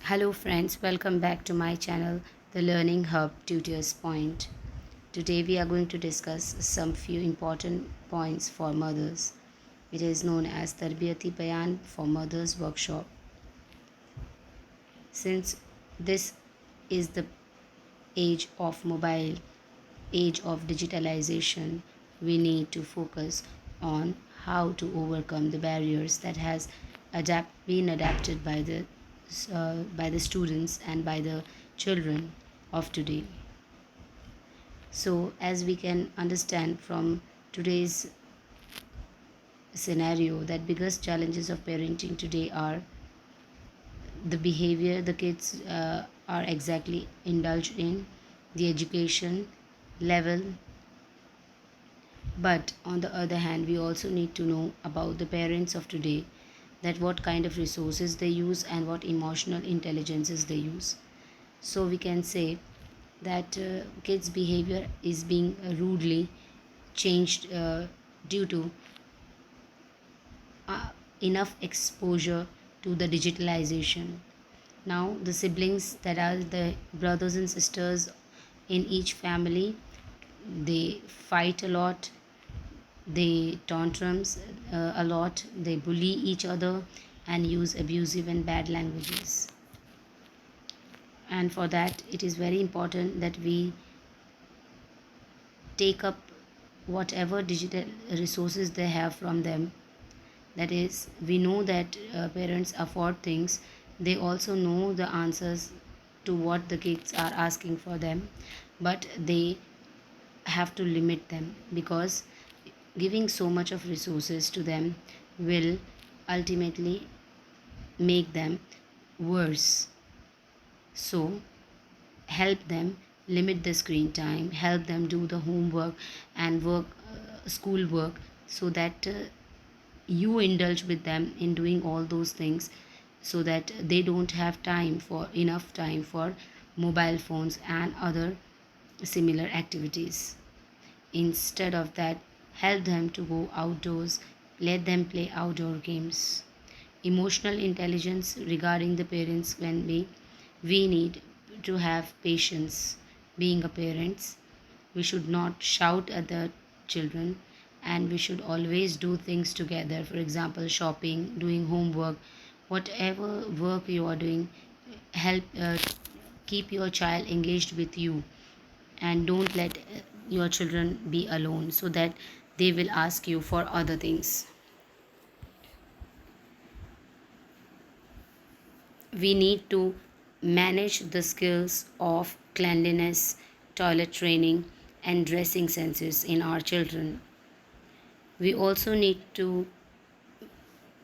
Hello friends, welcome back to my channel, the Learning Hub Tutors Point. Today we are going to discuss some few important points for mothers. It is known as TARBIYAT for Mothers Workshop. Since this is the age of mobile, age of digitalization, we need to focus on how to overcome the barriers that has been adapted by the students and by the children of today. So, as we can understand from today's scenario, that biggest challenges of parenting today are the behavior the kids are exactly indulged in, the education level. But on the other hand, we also need to know about the parents of today, that what kind of resources they use and what emotional intelligences they use. So we can say that kids' behavior is being rudely changed due to uh, enough exposure to the digitalization. Now, the siblings, that are the brothers and sisters in each family, they fight a lot, they tantrums a lot, they bully each other and use abusive and bad languages. And for that, it is very important that we take up whatever digital resources they have from them. That is, we know that parents afford things, they also know the answers to what the kids are asking for them, but they have to limit them, because giving so much of resources to them will ultimately make them worse. So help them limit the screen time, help them do the homework and school work, so that you indulge with them in doing all those things, so that they don't have enough time for mobile phones and other similar activities. Instead of that, help them to go outdoors, let them play outdoor games. Emotional intelligence regarding the parents, when we need to have patience. Being a parents, we should not shout at the children, and we should always do things together. For example, shopping, doing homework, whatever work you are doing, help keep your child engaged with you, and don't let your children be alone, so that they will ask you for other things. We need to manage the skills of cleanliness, toilet training, and dressing senses in our children. We also need to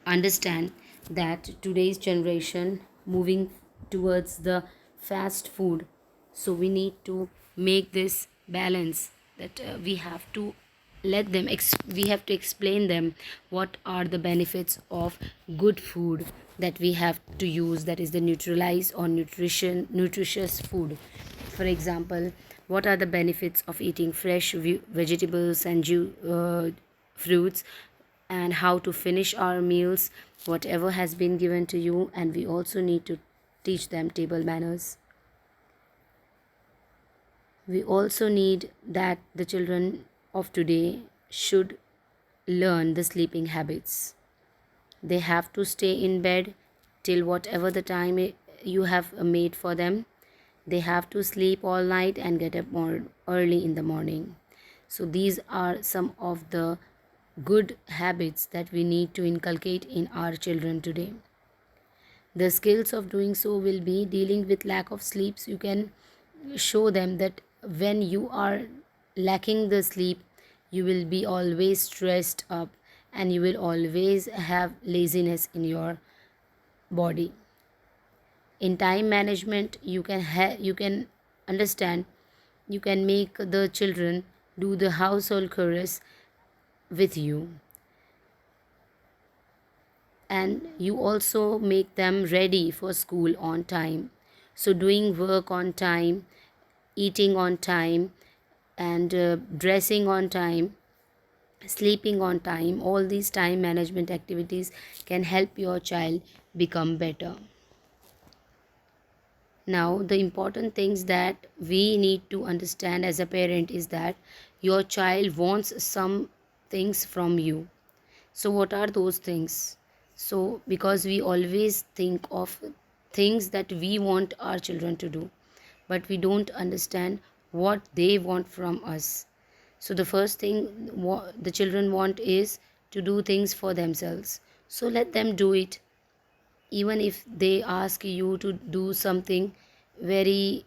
understand that today's generation moving towards the fast food, so we need to make this balance, that we have to we have to explain them what are the benefits of good food that we have to use, that is the neutralized or nutritious food. For example, what are the benefits of eating fresh vegetables and fruits, and how to finish our meals, whatever has been given to you. And we also need to teach them table manners. We also need that the children of today should learn the sleeping habits. They have to stay in bed till whatever the time you have made for them. They have to sleep all night and get up more early in the morning. So these are some of the good habits that we need to inculcate in our children today. The skills of doing so will be dealing with lack of sleeps. You can show them that when you are lacking the sleep, you will be always stressed up, and you will always have laziness in your body. In time management, you can understand, you can make the children do the household chores with you, and you also make them ready for school on time. So doing work on time, eating on time, and dressing on time, sleeping on time, all these time management activities can help your child become better. Now, the important things that we need to understand as a parent is that your child wants some things from you. So, what are those things? So, because we always think of things that we want our children to do, but we don't understand what they want from us. So, the first thing the children want is to do things for themselves. So, let them do it, even if they ask you to do something very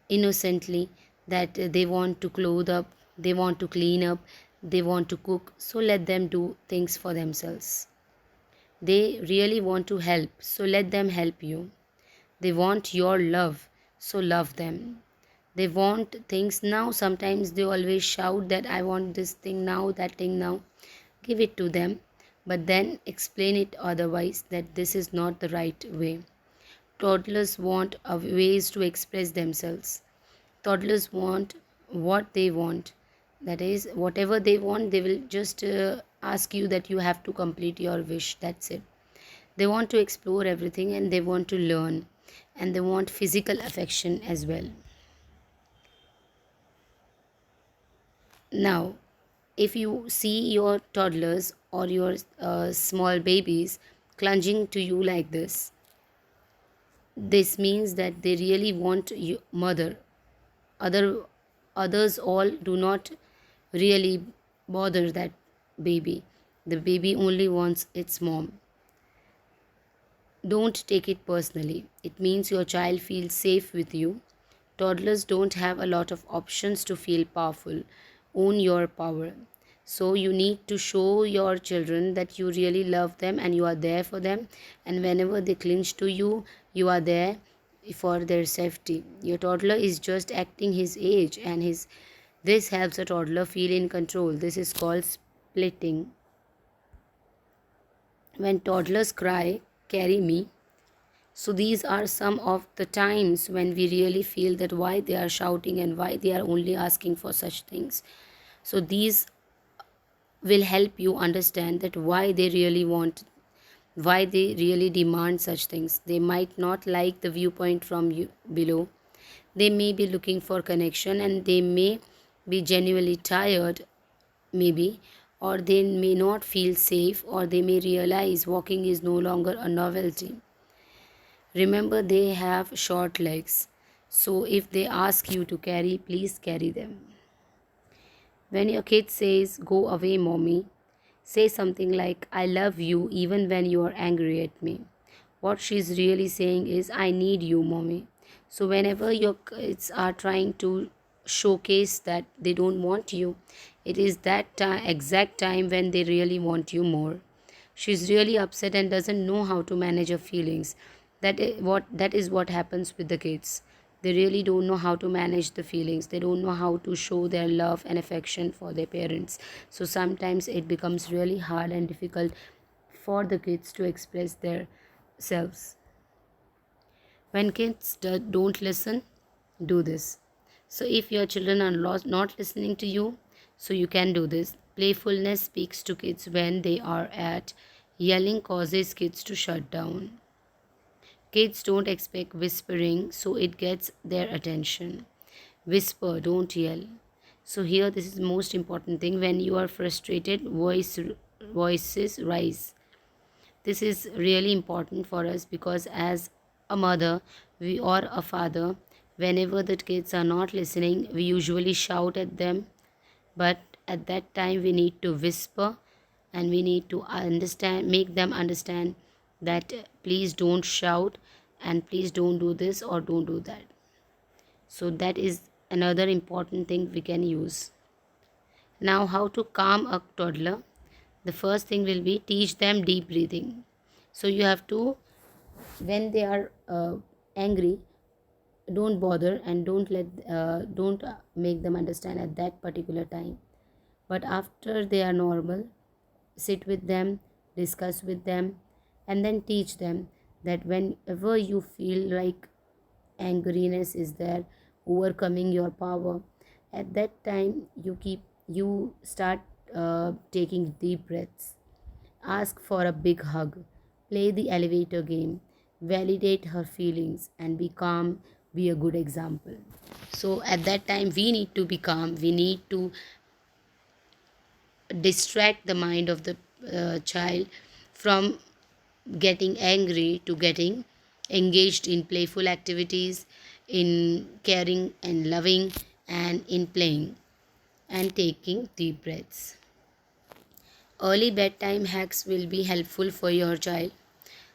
innocently, that they want to clothe up, they want to clean up, they want to cook. So, let them do things for themselves. They really want to help, so let them help you. They want your love, so love them. They want things now. Sometimes they always shout that I want this thing now, that thing now. Give it to them, but then explain it otherwise, that this is not the right way. Toddlers want ways to express themselves. Toddlers want what they want. That is, whatever they want, they will just ask you that you have to complete your wish. That's it. They want to explore everything and they want to learn, and they want physical affection as well. Now, if you see your toddlers or your small babies clunging to you like this means that they really want you, mother. Other others all do not really bother that baby. The baby only wants its mom. Don't take it personally. It means your child feels safe with you. Toddlers don't have a lot of options to feel powerful. Own your power. So, you need to show your children that you really love them and you are there for them. And whenever they clinch to you, you are there for their safety. Your toddler is just acting his age, and his this helps a toddler feel in control. This is called splitting. When toddlers cry, carry me. So these are some of the times when we really feel that why they are shouting and why they are only asking for such things. So these will help you understand that why they really want, why they really demand such things. They might not like the viewpoint from you below. They may be looking for connection, and they may be genuinely tired, maybe, or they may not feel safe, or they may realize walking is no longer a novelty. Remember, they have short legs. So if they ask you to carry, please carry them. When your kid says, "Go away, mommy," say something like, "I love you even when you are angry at me." What she's really saying is, "I need you, mommy." So whenever your kids are trying to showcase that they don't want you, it is that exact time when they really want you more. She's really upset and doesn't know how to manage her feelings. That is what happens with the kids. They really don't know how to manage the feelings. They don't know how to show their love and affection for their parents. So sometimes it becomes really hard and difficult for the kids to express their selves. When kids don't listen, do this. So if your children are not listening to you, so you can do this. Playfulness speaks to kids when they are at. Yelling causes kids to shut down. Kids don't expect whispering, so it gets their attention. Whisper, don't yell. So here this is the most important thing. When you are frustrated, voices rise. This is really important for us, because as a mother we or a father, whenever the kids are not listening, we usually shout at them. But at that time we need to whisper, and we need to make them understand that please don't shout, and please don't do this or don't do that. So that is another important thing we can use. Now, how to calm a toddler? The first thing will be teach them deep breathing. So you have to, when they are angry, don't bother and don't make them understand at that particular time. But after they are normal, sit with them, discuss with them, and then teach them that whenever you feel like angriness is there overcoming your power, at that time you start taking deep breaths. Ask for a big hug. Play the elevator game. validate her feelings, and be calm, be a good example. So at that time we need to be calm, we need to distract the mind of the child from getting angry to getting engaged in playful activities, in caring and loving, and in playing and taking deep breaths. Early bedtime hacks will be helpful for your child.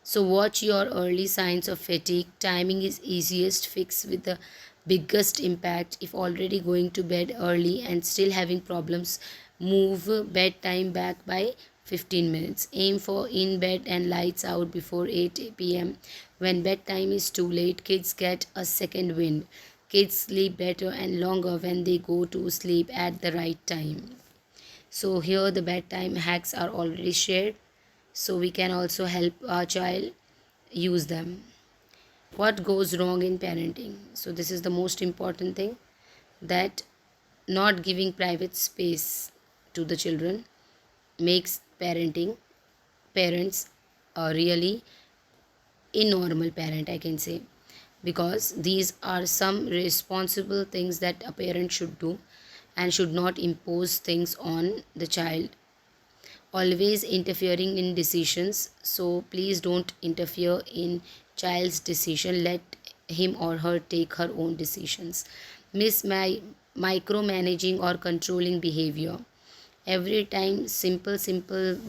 So watch your early signs of fatigue. Timing is easiest fix with the biggest impact. If already going to bed early and still having problems, move bedtime back by 15 minutes. Aim for in bed and lights out before 8 p.m. When bedtime is too late, kids get a second wind. Kids sleep better and longer when they go to sleep at the right time. So here the bedtime hacks are already shared, so we can also help our child use them. What goes wrong in parenting? So this is the most important thing, that not giving private space to the children makes parents a really normal parent, I can say, because these are some responsible things that a parent should do and should not impose things on the child, always interfering in decisions. So please don't interfere in child's decision, let him or her take her own decisions. Miss my micromanaging or controlling behavior. Every time simple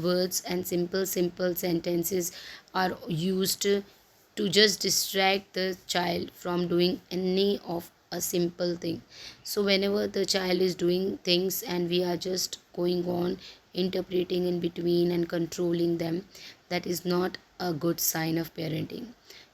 words and simple sentences are used to just distract the child from doing any of a simple thing. So whenever the child is doing things and we are just going on interpreting in between and controlling them, that is not a good sign of parenting.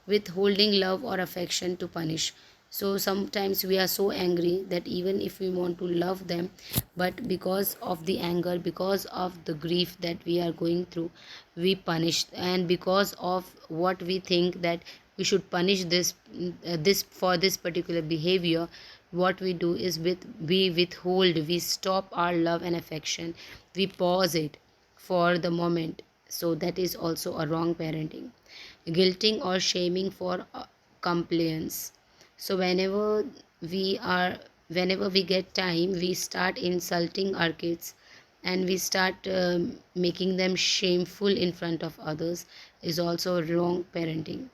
Withholding love or affection to punish. So sometimes we are so angry that even if we want to love them, but because of the anger, because of the grief that we are going through, we punish, and because of what we think that we should punish this for this particular behavior, what we do is we withhold, we stop our love and affection, we pause it for the moment. So that is also a wrong parenting. Guilting or shaming for compliance. So whenever we get time, we start insulting our kids, and we start making them shameful in front of others, is also wrong parenting.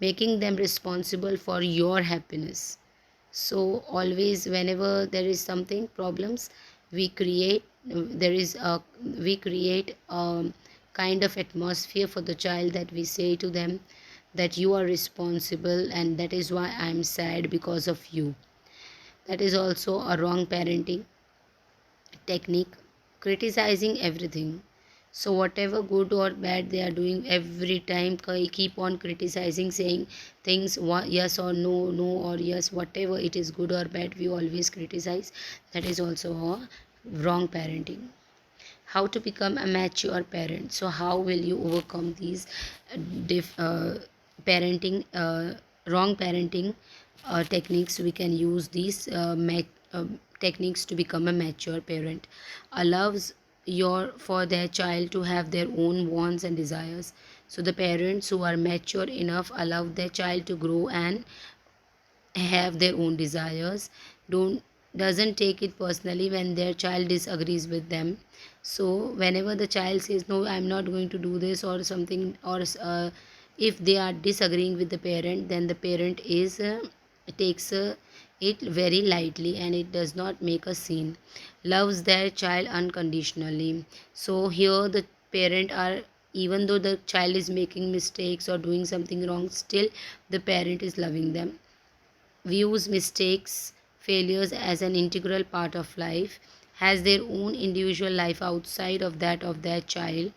Making them responsible for your happiness. So always whenever there is something problems, we create there is a we create a kind of atmosphere for the child, that we say to them that you are responsible and that is why I am sad because of you. That is also a wrong parenting technique. Criticizing everything. So whatever good or bad they are doing, every time keep on criticizing, saying things yes or no, no or yes, whatever it is good or bad, we always criticize. That is also a wrong parenting. How to become a mature parent. So how will you overcome these parenting wrong parenting techniques? We can use these techniques to become a mature parent. Allows your for their child to have their own wants and desires. So the parents who are mature enough allow their child to grow and have their own desires, don't doesn't take it personally when their child disagrees with them. So whenever the child says no, I'm not going to do this or something, or if they are disagreeing with the parent, then the parent is takes it very lightly and it does not make a scene. Loves their child unconditionally. So here the parent are, even though the child is making mistakes or doing something wrong, still the parent is loving them. Views mistakes, failures as an integral part of life, has their own individual life outside of that of their child,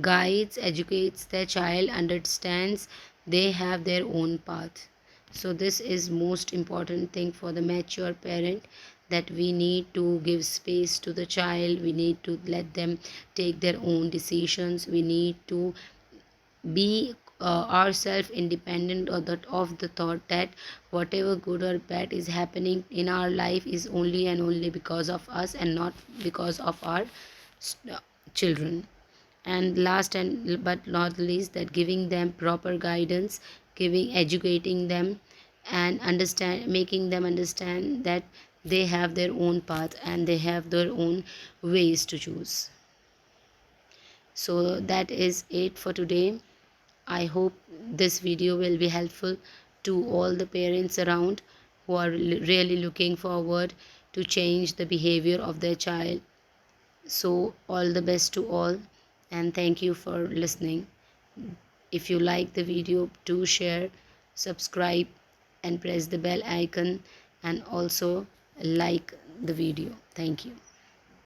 guides, educates their child, understands they have their own path. So this is most important thing for the mature parent, that we need to give space to the child, we need to let them take their own decisions, we need to be ourselves independent of the thought that whatever good or bad is happening in our life is only and only because of us and not because of our children. And last and but not least, that giving them proper guidance, giving, educating them, and making them understand that they have their own path and they have their own ways to choose. So that is it for today. I hope this video will be helpful to all the parents around who are really looking forward to change the behavior of their child. So, all the best to all, and thank you for listening. If you like the video, do share, subscribe, and press the bell icon, and also like the video. Thank you.